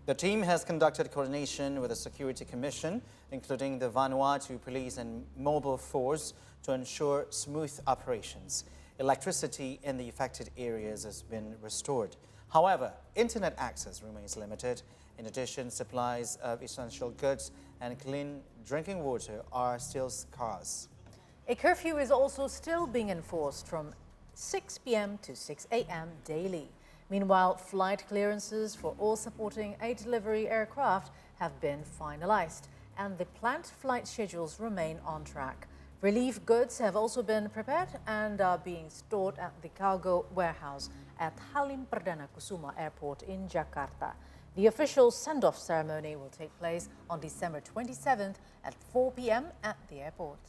The team has conducted coordination with the Security Commission, including the Vanuatu police and mobile force, to ensure smooth operations. Electricity in the affected areas has been restored. However, internet access remains limited. In addition, supplies of essential goods and clean drinking water are still scarce. A curfew is also still being enforced from 6 p.m. to 6 a.m. daily. Meanwhile, flight clearances for all supporting aid delivery aircraft have been finalized, and the planned flight schedules remain on track. Relief goods have also been prepared and are being stored at the cargo warehouse at Halim Perdana Kusuma Airport in Jakarta. The official send-off ceremony will take place on December 27th at 4 p.m. at the airport.